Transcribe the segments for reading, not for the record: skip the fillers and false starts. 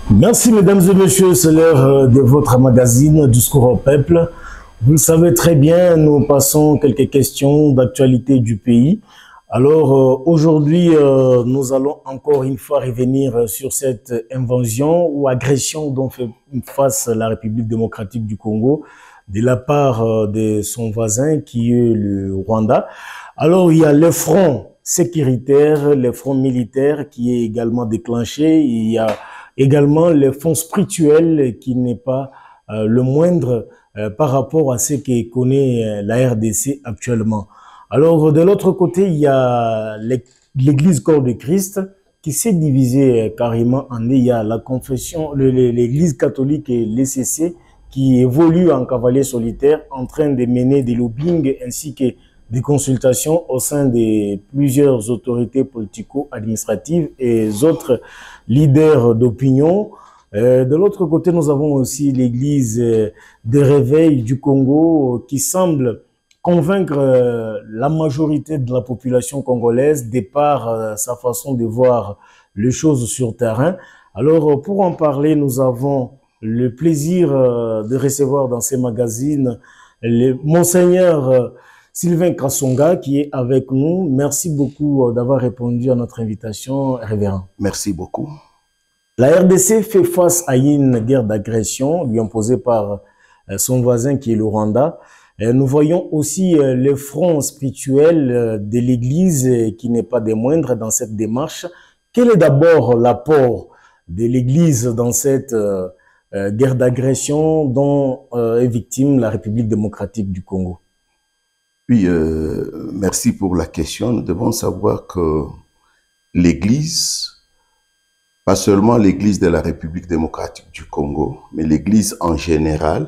Merci mesdames et messieurs, c'est l'heure de votre magazine Discours au peuple. Vous le savez très bien, nous passons quelques questions d'actualité du pays. Alors aujourd'hui, nous allons encore une fois revenir sur cette invasion ou agression dont fait face la République démocratique du Congo de la part de son voisin qui est le Rwanda. Alors il y a le front sécuritaire, le front militaire qui est également déclenché. Il y a également le front spirituel qui n'est pas le moindre par rapport à ce que connaît la RDC actuellement. Alors, de l'autre côté, il y a l'Église Corps de Christ qui s'est divisée carrément en deux. Il y a la confession, l'Église catholique et l'ECC qui évoluent en cavalier solitaire en train de mener des lobbying ainsi que des consultations au sein de plusieurs autorités politico-administratives et autres leaders d'opinion. De l'autre côté, nous avons aussi l'Église de réveil du Congo qui semble convaincre la majorité de la population congolaise de par sa façon de voir les choses sur terrain. Alors, pour en parler, nous avons le plaisir de recevoir dans ces magazines le Monseigneur Sylvain Kassonga qui est avec nous. Merci beaucoup d'avoir répondu à notre invitation, révérend. Merci beaucoup. La RDC fait face à une guerre d'agression lui imposée par son voisin qui est le Rwanda. Nous voyons aussi le front spirituel de l'Église qui n'est pas des moindres dans cette démarche. Quel est d'abord l'apport de l'Église dans cette guerre d'agression dont est victime la République démocratique du Congo? Oui, merci pour la question. Nous devons savoir que l'Église, pas seulement l'Église de la République démocratique du Congo, mais l'Église en général,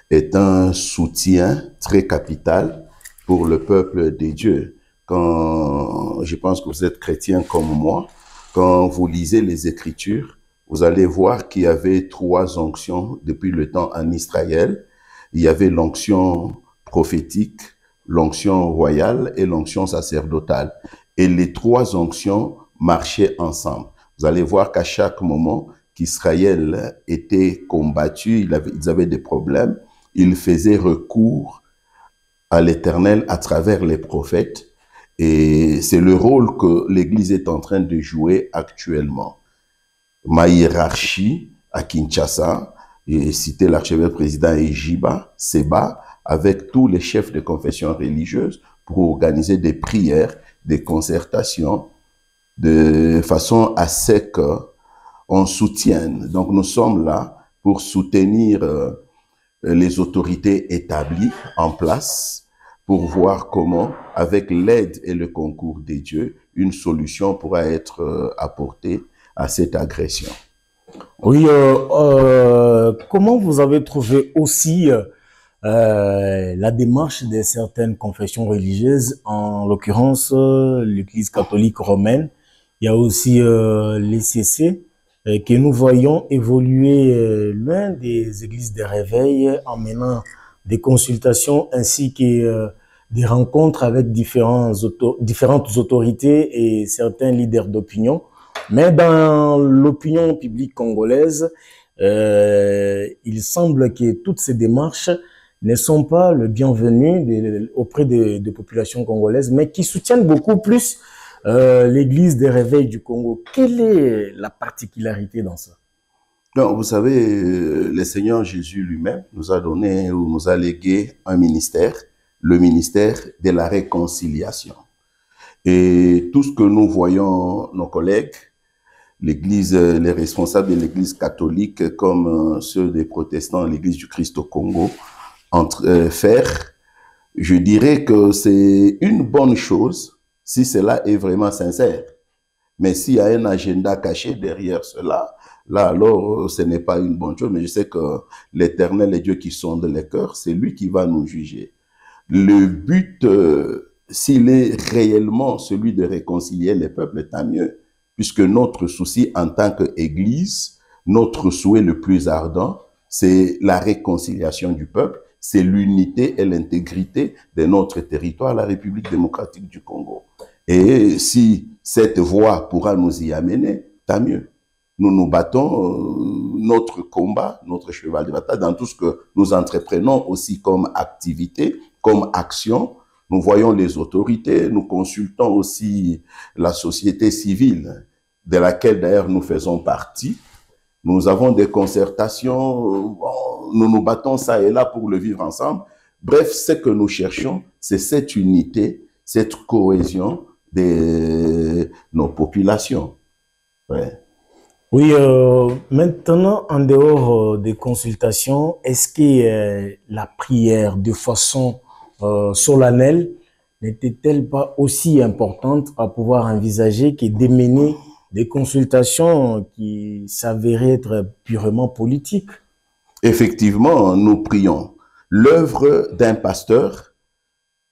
est un soutien très capital pour le peuple de Dieu. Quand je pense que vous êtes chrétien comme moi, quand vous lisez les Écritures, vous allez voir qu'il y avait 3 onctions depuis le temps en Israël. Il y avait l'onction prophétique, l'onction royale et l'onction sacerdotale. Et les 3 onctions marchaient ensemble. Vous allez voir qu'à chaque moment qu'Israël était combattu, ils avaient des problèmes, ils faisaient recours à l'Éternel à travers les prophètes. Et c'est le rôle que l'Église est en train de jouer actuellement. Ma hiérarchie à Kinshasa, j'ai cité l'archevêque président Ejiba, Seba, avec tous les chefs de confession religieuse pour organiser des prières, des concertations, de façon à ce qu'on soutienne. Donc nous sommes là pour soutenir les autorités établies en place pour voir comment, avec l'aide et le concours des dieux, une solution pourra être apportée à cette agression. Oui, comment vous avez trouvé aussi la démarche de certaines confessions religieuses, en l'occurrence l'Église catholique romaine, il y a aussi l'ECC, que nous voyons évoluer loin des églises de réveil en menant des consultations ainsi que des rencontres avec différentes autorités et certains leaders d'opinion. Mais dans l'opinion publique congolaise, il semble que toutes ces démarches ne sont pas le bienvenu auprès des populations congolaises, mais qui soutiennent beaucoup plus l'Église des réveils du Congo. Quelle est la particularité dans ça? Non, vous savez, le Seigneur Jésus lui-même nous a donné ou nous a légué un ministère, le ministère de la réconciliation. Et tout ce que nous voyons, nos collègues, l'Église, les responsables de l'Église catholique comme ceux des protestants, l'Église du Christ au Congo, faire, je dirais que c'est une bonne chose si cela est vraiment sincère. Mais s'il y a un agenda caché derrière cela, là alors ce n'est pas une bonne chose. Mais je sais que l'Éternel est Dieu qui sonde les cœurs, c'est lui qui va nous juger. Le but, s'il est réellement celui de réconcilier les peuples, tant mieux. Puisque notre souci en tant qu'Église, notre souhait le plus ardent, c'est la réconciliation du peuple, c'est l'unité et l'intégrité de notre territoire, la République démocratique du Congo. Et si cette voie pourra nous y amener, tant mieux. nous nous battons notre combat, notre cheval de bataille dans tout ce que nous entreprenons aussi comme activité, comme action. Nous voyons les autorités, nous consultons aussi la société civile de laquelle d'ailleurs nous faisons partie. Nous avons des concertations, nous nous battons ça et là pour le vivre ensemble. Bref, ce que nous cherchons, c'est cette unité, cette cohésion de nos populations. Ouais. Oui, maintenant, en dehors des consultations, est-ce que la prière de façon solennelle n'était-elle pas aussi importante à pouvoir envisager que de mener des consultations qui s'avéraient être purement politiques? Effectivement, nous prions. L'œuvre d'un pasteur,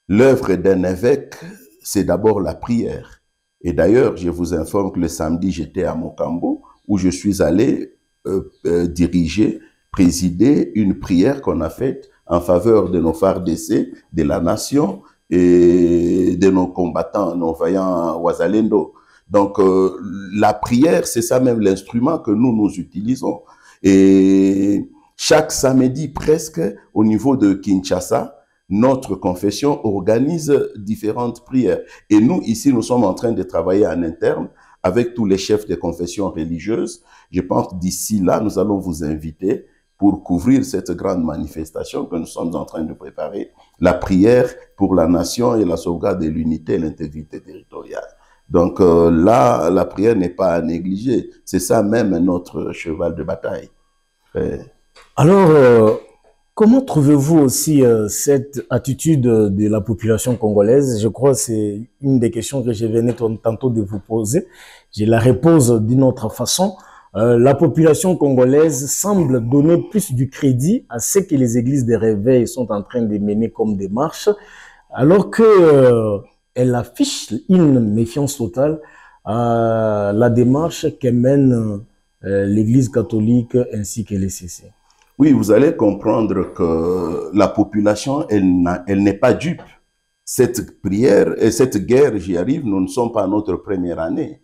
l'œuvre d'un évêque, c'est d'abord la prière. Et d'ailleurs, je vous informe que le samedi, j'étais à Mokambo, où je suis allé diriger, présider une prière qu'on a faite en faveur de nos FARDC, de la nation et de nos combattants, nos vaillants Wazalendo. Donc, la prière, c'est ça même l'instrument que nous utilisons. Et chaque samedi, presque, au niveau de Kinshasa, notre confession organise différentes prières. Et nous, ici, nous sommes en train de travailler en interne avec tous les chefs de confessions religieuses. Je pense que d'ici là, nous allons vous inviter pour couvrir cette grande manifestation que nous sommes en train de préparer, la prière pour la nation et la sauvegarde de l'unité et l'intégrité territoriale. Donc là, la prière n'est pas à négliger. C'est ça même notre cheval de bataille. Alors, comment trouvez-vous aussi cette attitude de la population congolaise? Je crois que c'est une des questions que je venais tantôt de vous poser. Je la repose d'une autre façon. La population congolaise semble donner plus du crédit à ce que les églises de réveil sont en train de mener comme démarche, alors que elle affiche une méfiance totale à la démarche que mène l'Église catholique ainsi que les CC. Oui, vous allez comprendre que la population, elle n'est pas dupe. Cette prière et cette guerre, j'y arrive, nous ne sommes pas à notre première année.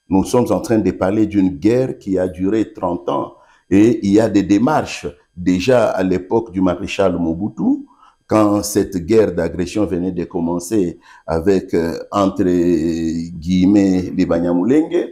Nous sommes en train de parler d'une guerre qui a duré 30 ans. Et il y a des démarches, déjà à l'époque du maréchal Mobutu, quand cette guerre d'agression venait de commencer avec, entre guillemets, les Banyamulenge.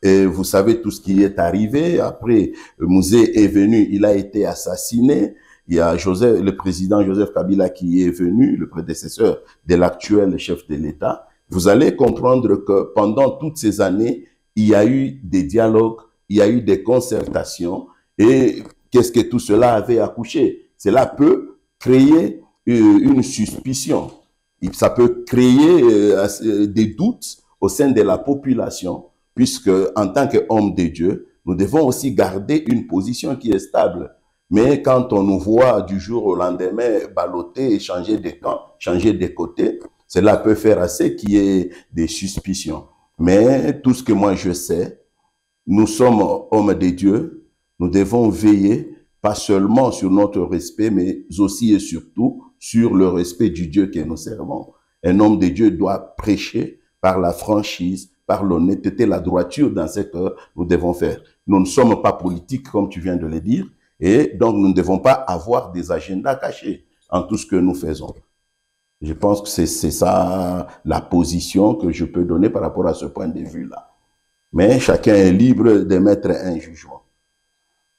Et vous savez tout ce qui est arrivé. Après, Mouzé est venu, il a été assassiné. Il y a le président Joseph Kabila qui est venu, le prédécesseur de l'actuel chef de l'État. Vous allez comprendre que pendant toutes ces années, il y a eu des dialogues, il y a eu des concertations. Et qu'est-ce que tout cela avait accouché? Cela peut créer une suspicion. Ça peut créer des doutes au sein de la population, puisque en tant qu'homme de Dieu, nous devons aussi garder une position qui est stable. Mais quand on nous voit du jour au lendemain balloter, changer de camp, changer de côté, cela peut faire assez qu'il y ait des suspicions. Mais tout ce que moi je sais, nous sommes hommes de Dieu, nous devons veiller pas seulement sur notre respect, mais aussi et surtout sur le respect du Dieu que nous servons. Un homme de Dieu doit prêcher par la franchise, par l'honnêteté, la droiture dans ce que nous devons faire. Nous ne sommes pas politiques, comme tu viens de le dire, et donc nous ne devons pas avoir des agendas cachés en tout ce que nous faisons. Je pense que c'est ça la position que je peux donner par rapport à ce point de vue-là. Mais chacun est libre d'émettre un jugement.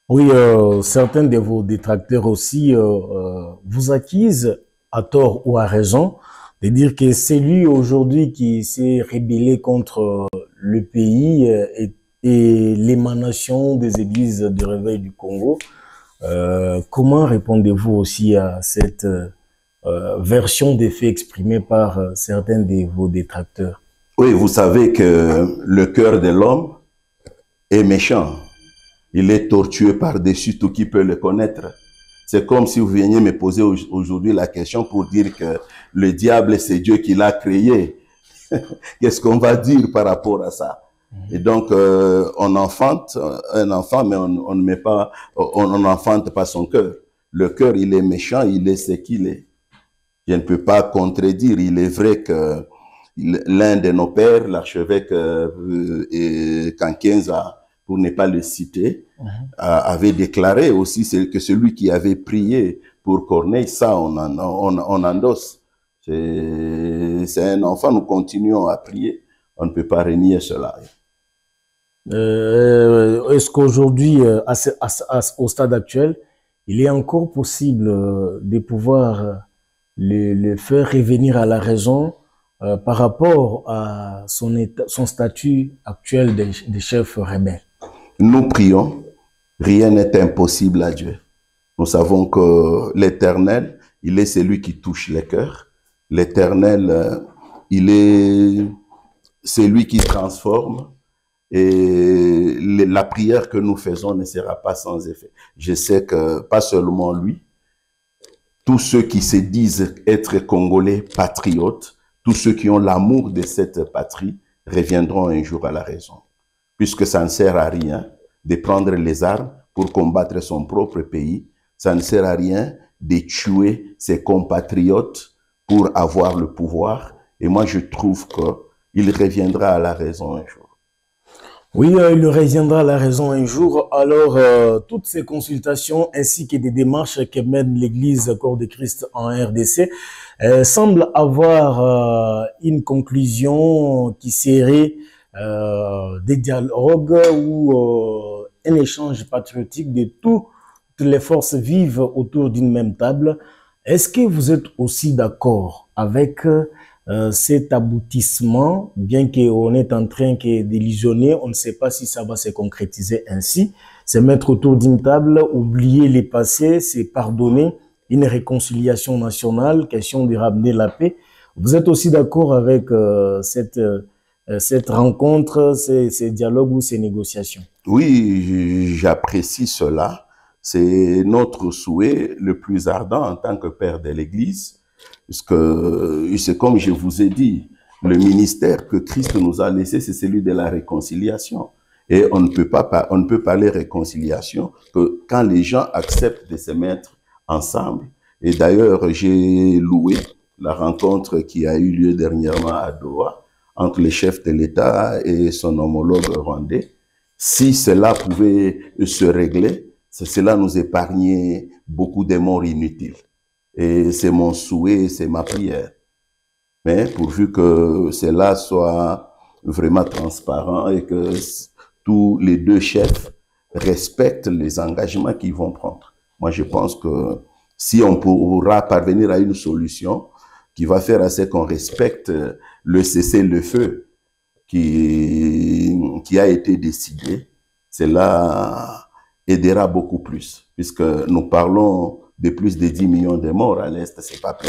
Oui, certains de vos détracteurs aussi vous accusent, à tort ou à raison, de dire que c'est lui aujourd'hui qui s'est rébellé contre le pays et l'émanation des églises de réveil du Congo. Comment répondez-vous aussi à cette version des faits exprimée par certains de vos détracteurs? Oui, vous savez que le cœur de l'homme est méchant. Il est tortueux par-dessus tout qui peut le connaître. C'est comme si vous veniez me poser aujourd'hui la question pour dire que le diable, c'est Dieu qui l'a créé. Qu'est-ce qu'on va dire par rapport à ça? Et donc, on enfante un enfant, mais on ne met pas, on n'enfante pas son cœur. Le cœur, il est méchant, il est ce qu'il est. Je ne peux pas contredire. Il est vrai que l'un de nos pères, l'archevêque Kankenza, pour ne pas le citer, avait déclaré aussi que celui qui avait prié pour Corneille, ça on endosse. C'est un enfant, nous continuons à prier. On ne peut pas renier cela. Est-ce qu'aujourd'hui, au stade actuel, il est encore possible de pouvoir le faire revenir à la raison par rapport à son statut actuel de chef rebelle? Nous prions, rien n'est impossible à Dieu. Nous savons que l'Éternel, il est celui qui touche les cœurs. L'Éternel, il est celui qui transforme. Et la prière que nous faisons ne sera pas sans effet. Je sais que pas seulement lui, tous ceux qui se disent être Congolais patriotes, tous ceux qui ont l'amour de cette patrie, reviendront un jour à la raison. Puisque ça ne sert à rien de prendre les armes pour combattre son propre pays, ça ne sert à rien de tuer ses compatriotes pour avoir le pouvoir. Et moi, je trouve qu'il reviendra à la raison un jour. Oui, il reviendra à la raison un jour. Alors, toutes ces consultations ainsi que des démarches que mène l'Église Corps de Christ en RDC semblent avoir une conclusion qui serait des dialogues ou un échange patriotique de toutes les forces vives autour d'une même table. Est-ce que vous êtes aussi d'accord avec cet aboutissement, bien qu'on est en train d'illusionner, on ne sait pas si ça va se concrétiser ainsi, se mettre autour d'une table, oublier les passés, c'est pardonner, une réconciliation nationale, question de ramener la paix. Vous êtes aussi d'accord avec cette rencontre, ces dialogues ou ces négociations? Oui, j'apprécie cela. C'est notre souhait le plus ardent en tant que père de l'Église. Puisque c'est comme je vous ai dit, le ministère que Christ nous a laissé, c'est celui de la réconciliation. Et on ne peut parler réconciliation que quand les gens acceptent de se mettre ensemble. Et d'ailleurs, j'ai loué la rencontre qui a eu lieu dernièrement à Doha entre le chef de l'État et son homologue rwandais. Si cela pouvait se régler, cela nous épargnait beaucoup de morts inutiles. Et c'est mon souhait, c'est ma prière. Mais pourvu que cela soit vraiment transparent et que tous les deux chefs respectent les engagements qu'ils vont prendre. Moi, je pense que si on pourra parvenir à une solution qui va faire à ce qu'on respecte le cessez-le-feu qui a été décidé, cela aidera beaucoup plus, puisque nous parlons de plus de 10 millions de morts à l'Est, c'est pas peu.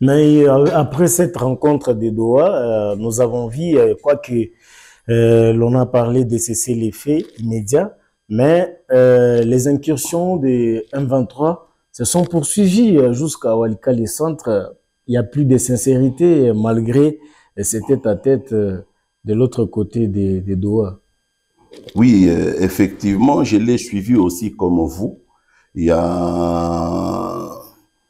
Mais après cette rencontre de Doha, nous avons vu, quoique l'on a parlé de cesser les faits immédiats, mais les incursions de M23 se sont poursuivies jusqu'à Walikale Centre. Il n'y a plus de sincérité malgré ces tête-à-tête de l'autre côté de Doha. Oui, effectivement, je l'ai suivi aussi comme vous. Il y a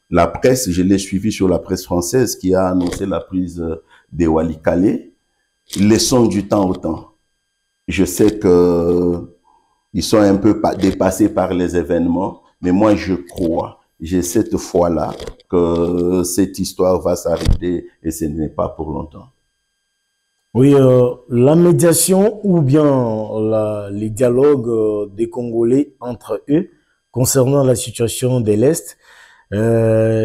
la presse, je l'ai suivi sur la presse française qui a annoncé la prise de Walikale. Laissons du temps au temps. Je sais que ils sont un peu dépassés par les événements, mais moi je crois, j'ai cette foi-là que cette histoire va s'arrêter et ce n'est pas pour longtemps. Oui, la médiation ou bien les dialogues des Congolais entre eux concernant la situation de l'Est,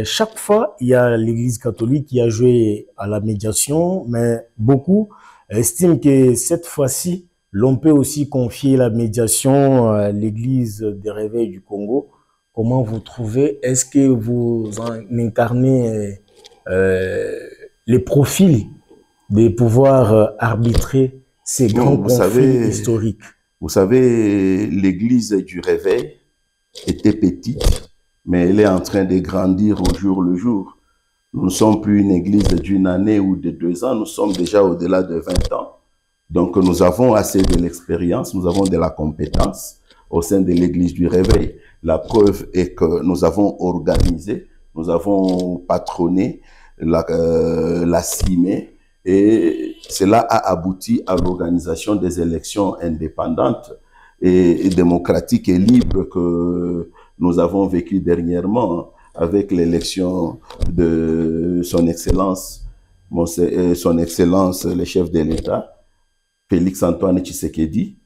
chaque fois, il y a l'Église catholique qui a joué à la médiation, mais beaucoup estiment que cette fois-ci, l'on peut aussi confier la médiation à l'Église des Réveils du Congo. Comment vous trouvez? Est-ce que vous en incarnez les profils de pouvoir arbitrer ces grands conflits historiques? Vous savez, l'Église du Réveil était petite, mais elle est en train de grandir au jour le jour. Nous ne sommes plus une église d'une année ou de 2 ans, nous sommes déjà au-delà de 20 ans. Donc nous avons assez de l'expérience, nous avons de la compétence au sein de l'église du Réveil. La preuve est que nous avons organisé, nous avons patronné la CIME et cela a abouti à l'organisation des élections indépendantes et démocratiques et libres que nous avons vécues dernièrement avec l'élection de son Excellence, son Excellence le chef de l'État, Félix Antoine Tshisekedi.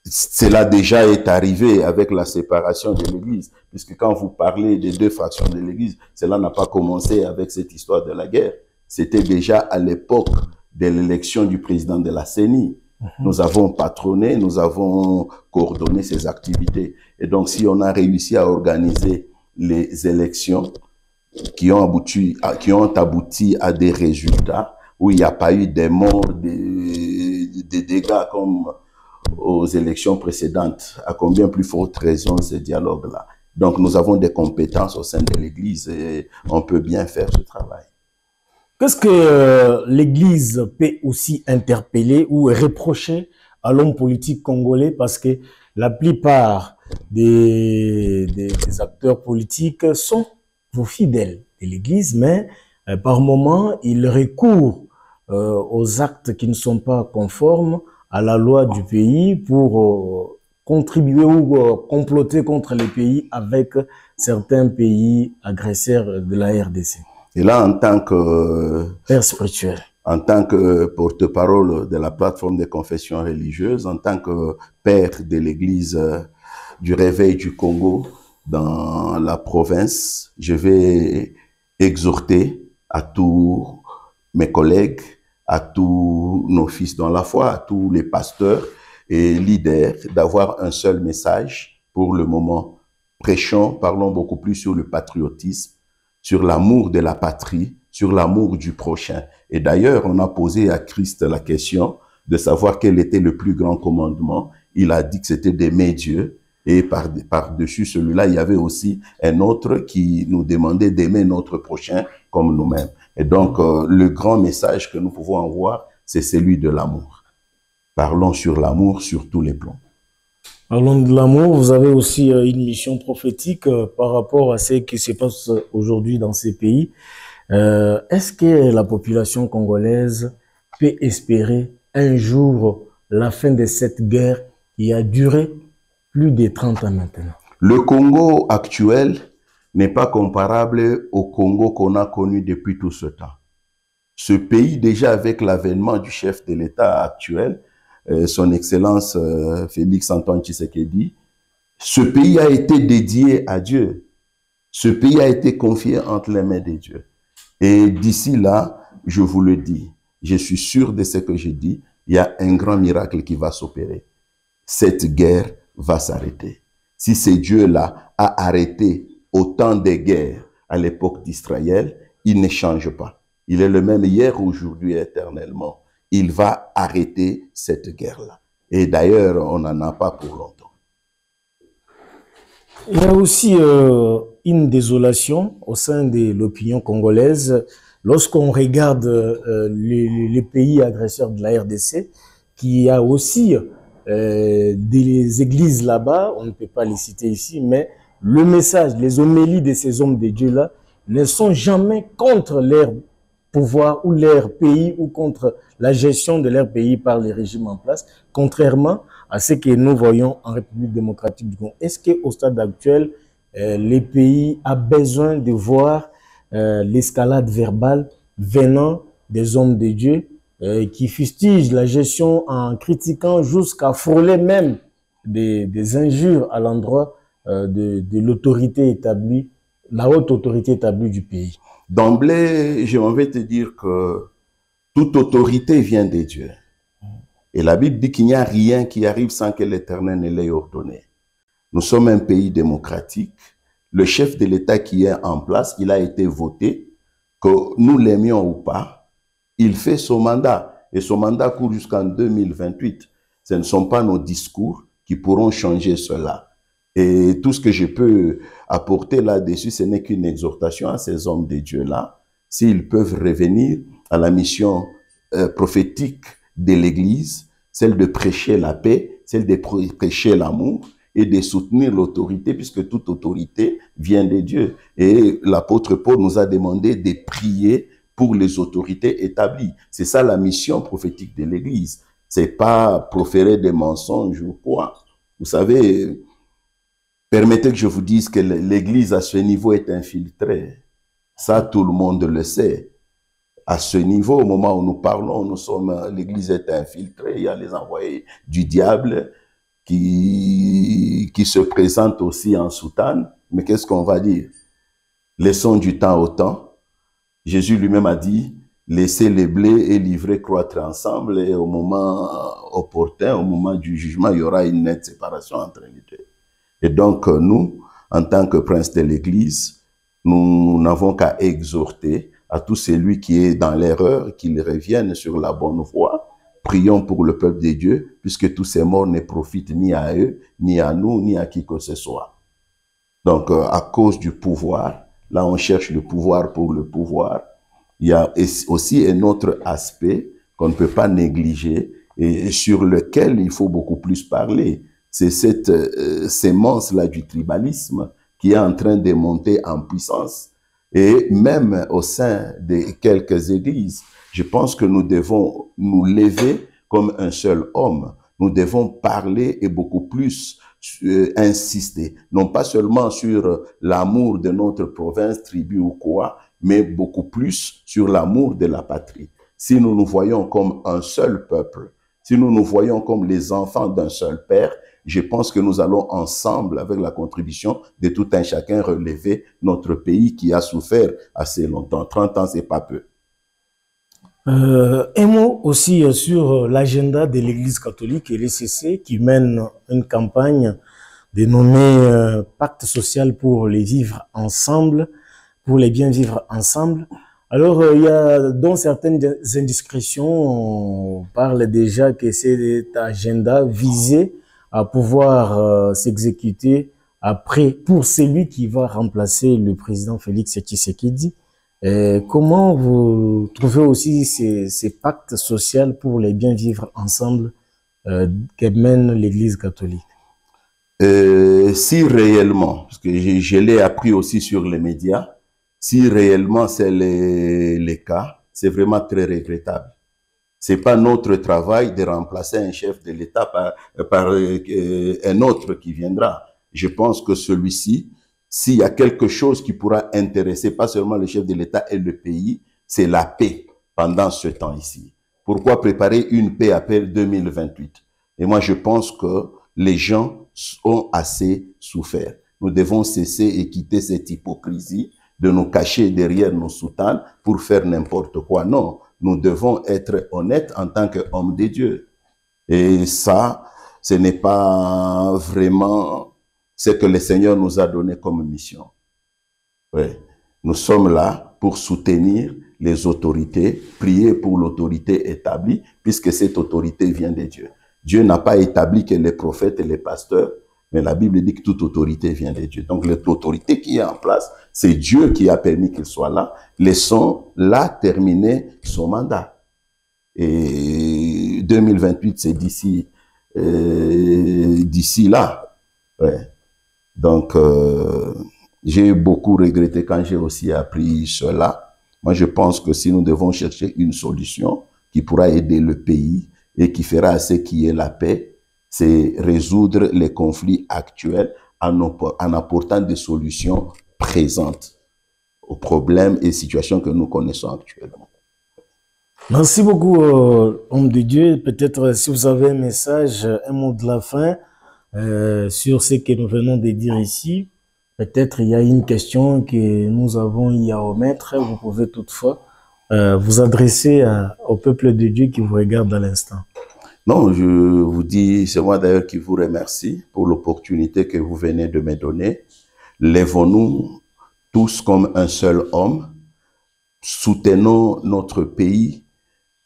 Cela déjà est arrivé avec la séparation de l'Église, puisque quand vous parlez des deux fractions de l'Église, cela n'a pas commencé avec cette histoire de la guerre. C'était déjà à l'époque de l'élection du président de la CENI. Nous avons patronné, nous avons coordonné ces activités. Et donc, si on a réussi à organiser les élections qui ont abouti à des résultats où il n'y a pas eu des morts, des dégâts comme aux élections précédentes, à combien plus forte raison ce dialogue-là. Donc, nous avons des compétences au sein de l'Église et on peut bien faire ce travail. Qu'est-ce que l'Église peut aussi interpeller ou reprocher à l'homme politique congolais? Parce que la plupart des acteurs politiques sont fidèles de l'Église, mais par moments, ils recourent aux actes qui ne sont pas conformes à la loi du pays pour contribuer ou comploter contre les pays avec certains pays agresseurs de la RDC. Et là, en tant que père spirituel, en tant que porte-parole de la plateforme des confessions religieuses, en tant que père de l'Église du Réveil du Congo dans la province, je vais exhorter à tous mes collègues, à tous nos fils dans la foi, à tous les pasteurs et leaders d'avoir un seul message pour le moment. Prêchons, parlons beaucoup plus sur le patriotisme, sur l'amour de la patrie, sur l'amour du prochain. Et d'ailleurs, on a posé à Christ la question de savoir quel était le plus grand commandement. Il a dit que c'était d'aimer Dieu. Et par-dessus celui-là, il y avait aussi un autre qui nous demandait d'aimer notre prochain comme nous-mêmes. Et donc, le grand message que nous pouvons avoir, c'est celui de l'amour. Parlons sur l'amour sur tous les plans. Parlons de l'amour, vous avez aussi une mission prophétique par rapport à ce qui se passe aujourd'hui dans ces pays. Est-ce que la population congolaise peut espérer un jour la fin de cette guerre qui a duré plus de 30 ans maintenant? Le Congo actuel n'est pas comparable au Congo qu'on a connu depuis tout ce temps. Ce pays, déjà avec l'avènement du chef de l'État actuel, son Excellence Félix Antoine Tshisekedi, ce pays a été dédié à Dieu. Ce pays a été confié entre les mains de Dieu. Et d'ici là, je vous le dis, je suis sûr de ce que je dis, il y a un grand miracle qui va s'opérer. Cette guerre va s'arrêter. Si ce Dieu-là a arrêté autant de guerres à l'époque d'Israël, il ne change pas. Il est le même hier, aujourd'hui, éternellement. Il va arrêter cette guerre-là. Et d'ailleurs, on n'en a pas pour longtemps. Il y a aussi une désolation au sein de l'opinion congolaise lorsqu'on regarde les pays agresseurs de la RDC, qui a aussi des églises là-bas, on ne peut pas les citer ici, mais le message, les homélies de ces hommes de Dieu-là ne sont jamais contre leur pouvoir ou leur pays ou contre la gestion de leur pays par les régimes en place, contrairement à ce que nous voyons en République démocratique du Congo. Est-ce qu'au stade actuel, les pays ont besoin de voir l'escalade verbale venant des hommes de Dieu qui fustigent la gestion en critiquant jusqu'à frôler même des injures à l'endroit de l'autorité établie, la haute autorité établie du pays? D'emblée, je m'en vais te dire que toute autorité vient de Dieu. Et la Bible dit qu'il n'y a rien qui arrive sans que l'Éternel ne l'ait ordonné. Nous sommes un pays démocratique. Le chef de l'État qui est en place, il a été voté, que nous l'aimions ou pas, il fait son mandat. Et son mandat court jusqu'en 2028. Ce ne sont pas nos discours qui pourront changer cela. Et tout ce que je peux apporter là-dessus, ce n'est qu'une exhortation à ces hommes de Dieu-là, s'ils peuvent revenir à la mission prophétique de l'Église, celle de prêcher la paix, celle de prêcher l'amour et de soutenir l'autorité, puisque toute autorité vient de Dieu. Et l'apôtre Paul nous a demandé de prier pour les autorités établies. C'est ça la mission prophétique de l'Église. C'est pas proférer des mensonges ou quoi. Vous savez, permettez que je vous dise que l'Église à ce niveau est infiltrée. Ça, tout le monde le sait. À ce niveau, au moment où nous parlons, l'Église est infiltrée. Il y a les envoyés du diable qui se présentent aussi en soutane. Mais qu'est-ce qu'on va dire? Laissons du temps au temps. Jésus lui-même a dit, laissez les blés et livrés croître ensemble, et au moment opportun, au moment du jugement, il y aura une nette séparation entre les deux. Et donc, nous, en tant que prince de l'Église, nous n'avons qu'à exhorter à tout celui qui est dans l'erreur, qu'il revienne sur la bonne voie. Prions pour le peuple de Dieu, puisque tous ces morts ne profitent ni à eux, ni à nous, ni à qui que ce soit. Donc, à cause du pouvoir, là, on cherche le pouvoir pour le pouvoir. Il y a aussi un autre aspect qu'on ne peut pas négliger et sur lequel il faut beaucoup plus parler. C'est cette sémence-là du tribalisme qui est en train de monter en puissance. Et même au sein de quelques églises, je pense que nous devons nous lever comme un seul homme. Nous devons parler et beaucoup plus insister, non pas seulement sur l'amour de notre province, tribu ou quoi, mais beaucoup plus sur l'amour de la patrie. Si nous nous voyons comme un seul peuple, si nous nous voyons comme les enfants d'un seul père, je pense que nous allons ensemble, avec la contribution de tout un chacun, relever notre pays qui a souffert assez longtemps. 30 ans, c'est pas peu. Un mot aussi sur l'agenda de l'Église catholique et l'ECC qui mène une campagne dénommée Pacte social pour les vivre ensemble, pour les bien vivre ensemble. Alors, il y a dans certaines indiscrétions, on parle déjà que cet agenda visé à pouvoir s'exécuter après pour celui qui va remplacer le président Félix Tshisekedi. Comment vous trouvez aussi ces pactes sociaux pour les bien vivre ensemble que mène l'Église catholique? Si réellement, parce que je l'ai appris aussi sur les médias, si réellement c'est les cas, c'est vraiment très regrettable. C'est pas notre travail de remplacer un chef de l'État par un autre qui viendra. Je pense que celui-ci, s'il y a quelque chose qui pourra intéresser pas seulement le chef de l'État et le pays, c'est la paix pendant ce temps ici. Pourquoi préparer une paix après 2028? Et moi, je pense que les gens ont assez souffert. Nous devons cesser et quitter cette hypocrisie de nous cacher derrière nos soutanes pour faire n'importe quoi. Non, nous devons être honnêtes en tant qu'hommes de Dieu. Et ça, ce n'est pas vraiment ce que le Seigneur nous a donné comme mission. Ouais. Nous sommes là pour soutenir les autorités, prier pour l'autorité établie, puisque cette autorité vient de Dieu. Dieu n'a pas établi que les prophètes et les pasteurs, mais la Bible dit que toute autorité vient de Dieu. Donc l'autorité qui est en place, c'est Dieu qui a permis qu'il soit là. Laissons-la terminer son mandat. Et 2028, c'est d'ici là. Ouais. Donc, j'ai beaucoup regretté quand j'ai aussi appris cela. Moi, je pense que si nous devons chercher une solution qui pourra aider le pays et qui fera à ce qui est la paix, c'est résoudre les conflits actuels en apportant des solutions présentes aux problèmes et situations que nous connaissons actuellement. Merci beaucoup, homme de Dieu. Peut-être si vous avez un message, un mot de la fin sur ce que nous venons de dire ici. Peut-être il y a une question que nous avons eu à omettre. Vous pouvez toutefois vous adresser au peuple de Dieu qui vous regarde à l'instant. Non, je vous dis, c'est moi d'ailleurs qui vous remercie pour l'opportunité que vous venez de me donner. Lèvons-nous tous comme un seul homme, soutenons notre pays,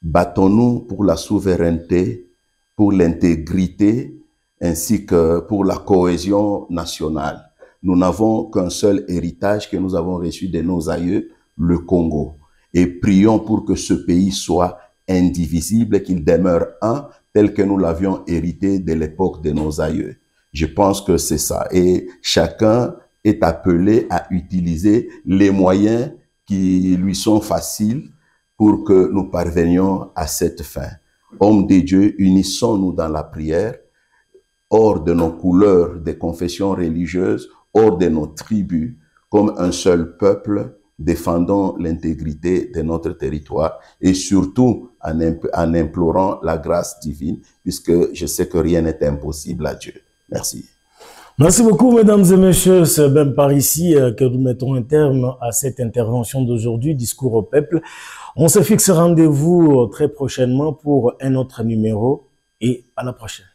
battons-nous pour la souveraineté, pour l'intégrité, ainsi que pour la cohésion nationale. Nous n'avons qu'un seul héritage que nous avons reçu de nos aïeux, le Congo. Et prions pour que ce pays soit indivisible, qu'il demeure un, tel que nous l'avions hérité de l'époque de nos aïeux. Je pense que c'est ça. Et chacun est appelé à utiliser les moyens qui lui sont faciles pour que nous parvenions à cette fin. Hommes de Dieu, unissons-nous dans la prière, hors de nos couleurs, des confessions religieuses, hors de nos tribus, comme un seul peuple, défendons l'intégrité de notre territoire et surtout en implorant la grâce divine, puisque je sais que rien n'est impossible à Dieu. Merci. Merci beaucoup, mesdames et messieurs. C'est même par ici que nous mettons un terme à cette intervention d'aujourd'hui, Discours au peuple. On se fixe rendez-vous très prochainement pour un autre numéro et à la prochaine.